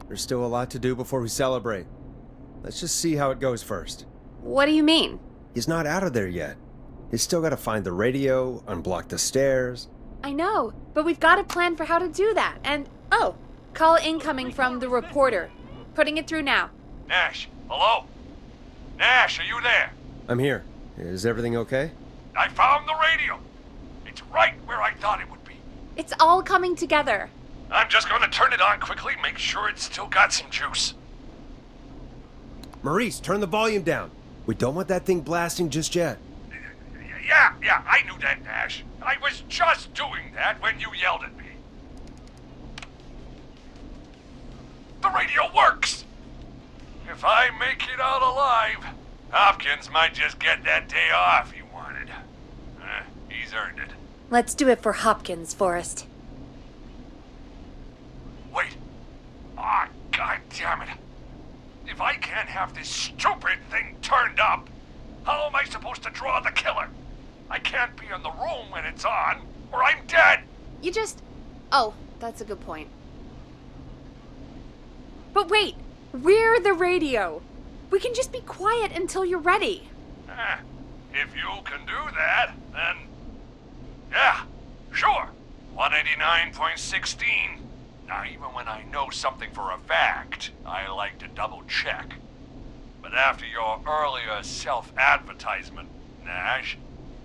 There's still a lot to do before we celebrate. Let's just see how it goes first. What do you mean? He's not out of there yet. He's still gotta find the radio, unblock the stairs. I know, but we've got a plan for how to do that. And, oh, call incoming from the reporter. Putting it through now. Nash, hello? Nash, are you there? I'm here. Is everything okay? I found the radio. It's right where I thought it would be. It's all coming together. I'm just gonna turn it on quickly, make sure it's still got some juice. Maurice, turn the volume down. We don't want that thing blasting just yet. Yeah, I knew that, Nash. I was just doing that when you yelled at me. The radio works! If I make it out alive, Hopkins might just get that day off he wanted. He's earned it. Let's do it for Hopkins, Forrest. Wait. Ah, God damn it. If if I can't have this stupid thing turned up, how am I supposed to draw the killer? I can't be in the room when it's on, or I'm dead. You just... Oh, that's a good point. But wait! We're the radio! We can just be quiet until you're ready. If you can do that, then... Yeah, sure. 189.16. Now, even when I know something for a fact, I like to double check. But after your earlier self-advertisement, Nash,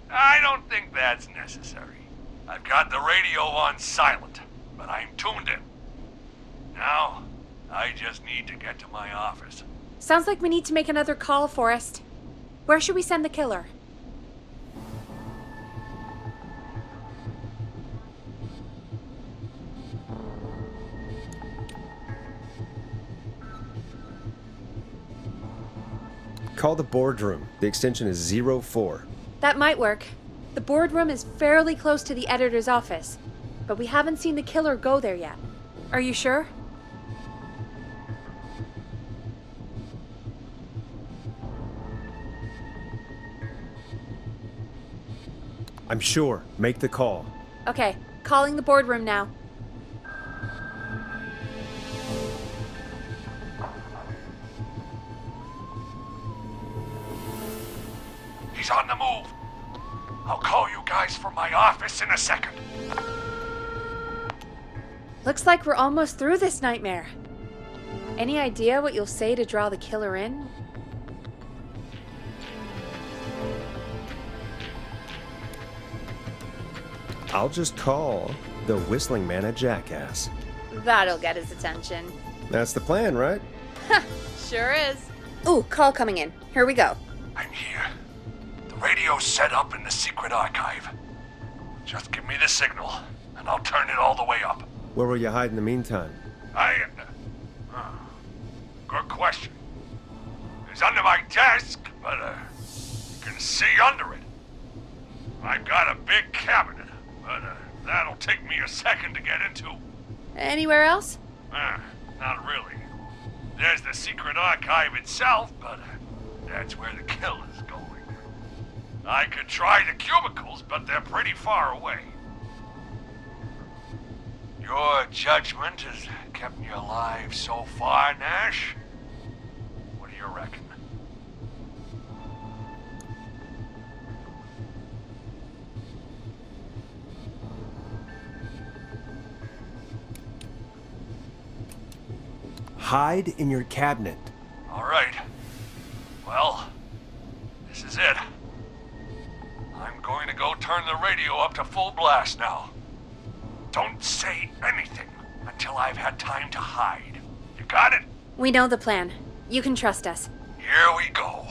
I don't think that's necessary. I've got the radio on silent, but I'm tuned in. Now, I just need to get to my office. Sounds like we need to make another call, Forrest. Where should we send the killer? Call the boardroom. The extension is 04. That might work. The boardroom is fairly close to the editor's office, but we haven't seen the killer go there yet. Are you sure? I'm sure. Make the call. Okay, calling the boardroom now. He's on the move. I'll call you guys from my office in a second. Looks like we're almost through this nightmare. Any idea what you'll say to draw the killer in? I'll just call the whistling man a jackass. That'll get his attention. That's the plan, right? Sure is. Ooh, call coming in. Here we go. I'm here. The radio's set up in the secret archive. Just give me the signal, and I'll turn it all the way up. Where will you hide in the meantime? Good question. It's under my desk, but you can see under it. I've got a big cabinet, but that'll take me a second to get into. Anywhere else? Not really. There's the secret archive itself, but that's where the killer's going. I could try the cubicles, but they're pretty far away. Your judgment has kept me alive so far, Nash. What do you reckon? Hide in your cabinet. All right. Well, this is it. I'm going to go turn the radio up to full blast now. Don't say anything until I've had time to hide. You got it? We know the plan. You can trust us. Here we go.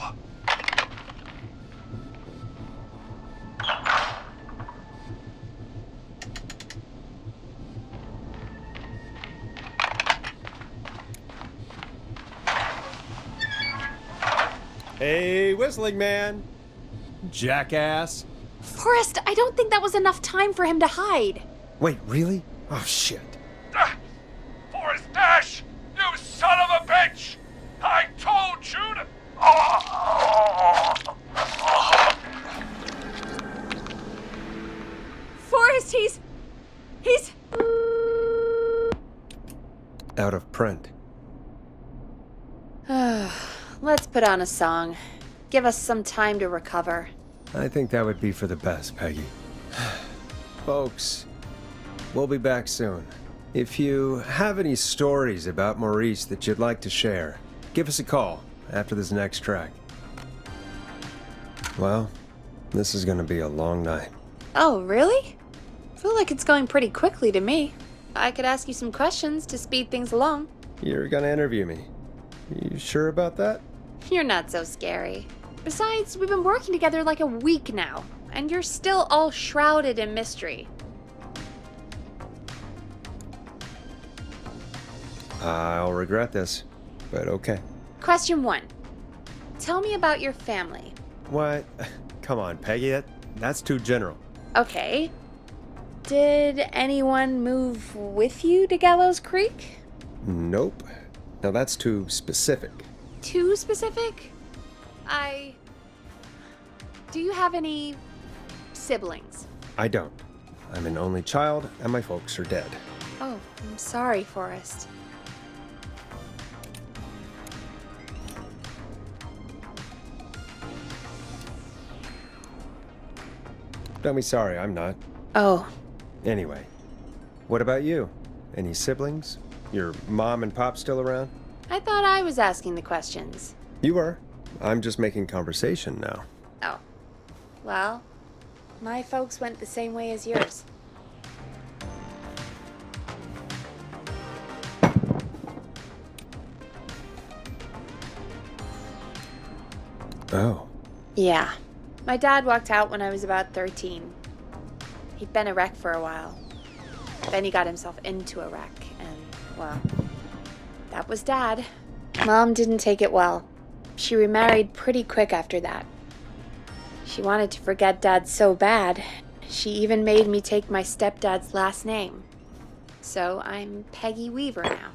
Hey, whistling man. Jackass. Forrest, I don't think that was enough time for him to hide. Wait, really? Oh, shit. Forrest Nash! You son of a bitch! I told you to... Forrest, he's... Out of print. Let's put on a song. Give us some time to recover. I think that would be for the best, Peggy. Folks, we'll be back soon. If you have any stories about Maurice that you'd like to share, give us a call after this next track. Well, this is gonna be a long night. Oh, really? I feel like it's going pretty quickly to me. I could ask you some questions to speed things along. You're gonna interview me. You sure about that? You're not so scary. Besides, we've been working together like a week now, and you're still all shrouded in mystery. I'll regret this, but okay. Question 1. Tell me about your family. What? Come on, Peggy, that's too general. Okay. Did anyone move with you to Gallows Creek? Nope. Now that's too specific. too specific, do you have any siblings? I don't. I'm an only child, and my folks are dead. Oh, I'm sorry, Forrest. Don't be sorry, I'm not. Oh, Anyway, what about you? Any siblings? Your mom and pop still around? I thought I was asking the questions. You were. I'm just making conversation now. Oh. Well, my folks went the same way as yours. Oh. Yeah. My dad walked out when I was about 13. He'd been a wreck for a while. Then he got himself into a wreck, and, well, that was Dad. Mom didn't take it well. She remarried pretty quick after that. She wanted to forget Dad so bad, she even made me take my stepdad's last name. So I'm Peggy Weaver now.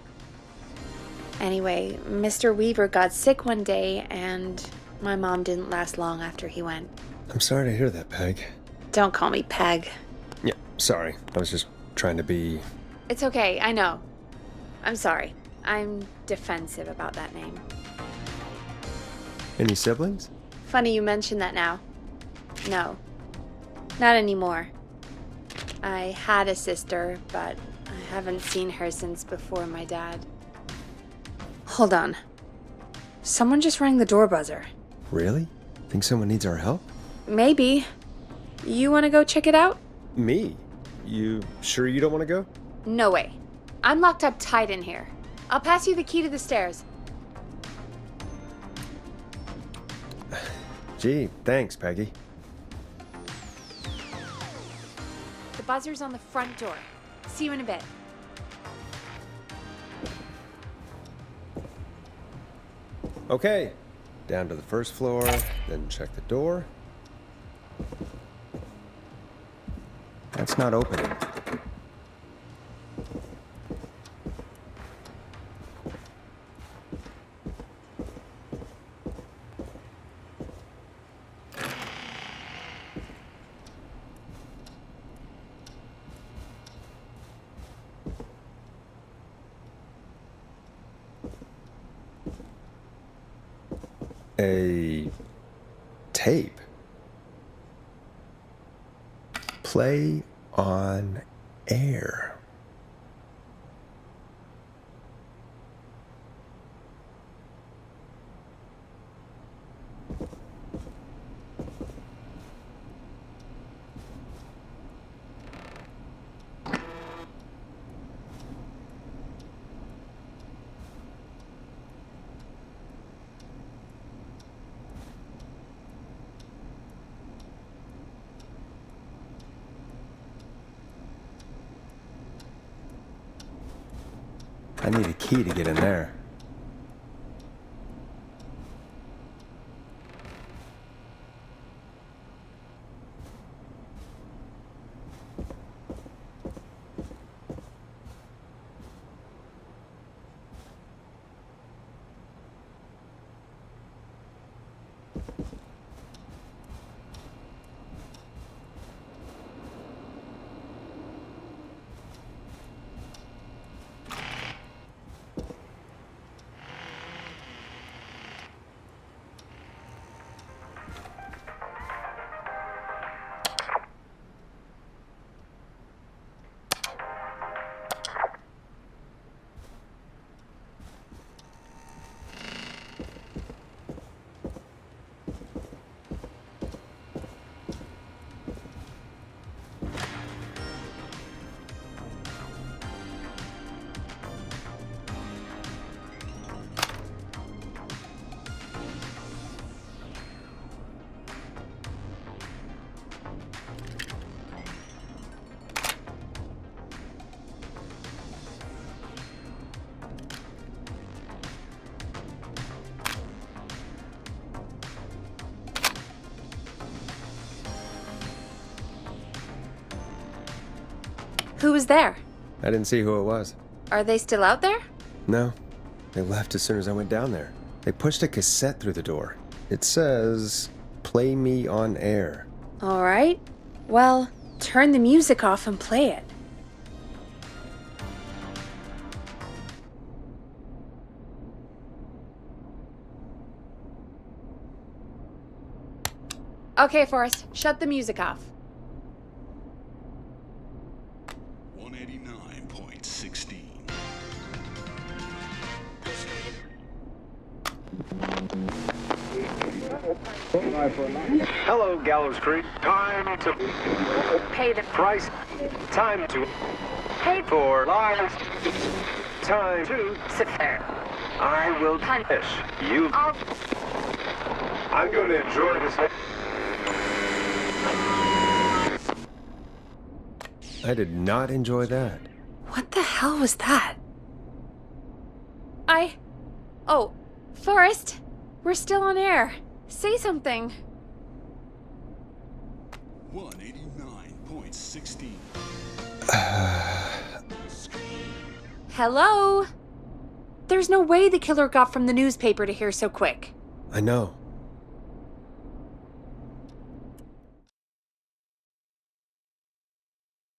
Anyway, Mr. Weaver got sick one day, and my mom didn't last long after he went. I'm sorry to hear that, Peg. Don't call me Peg. Yeah, sorry. I was just trying to be... It's okay, I know. I'm sorry. I'm defensive about that name. Any siblings? Funny you mention that now. No. Not anymore. I had a sister, but I haven't seen her since before my dad. Hold on. Someone just rang the door buzzer. Really? Think someone needs our help? Maybe. You want to go check it out? Me? You sure you don't want to go? No way. I'm locked up tight in here. I'll pass you the key to the stairs. Gee, thanks, Peggy. The buzzer's on the front door. See you in a bit. Okay. Down to the first floor, then check the door. That's not opening. A tape. Play on air. I need a key to get in there. Who was there? I didn't see who it was. Are they still out there? No, they left as soon as I went down there. They pushed a cassette through the door. It says, "Play me on air." All right. Well, turn the music off and play it. Okay, Forrest, shut the music off. 189.16. Hello, Gallows Creek. Time to Pay the price. Time to pay for lives. Time to sit there. I will punish you. I'm going to enjoy this. I did not enjoy that. What the hell was that? Oh, Forrest, we're still on air. Say something. 189.16. Hello? There's no way the killer got from the newspaper to here so quick. I know.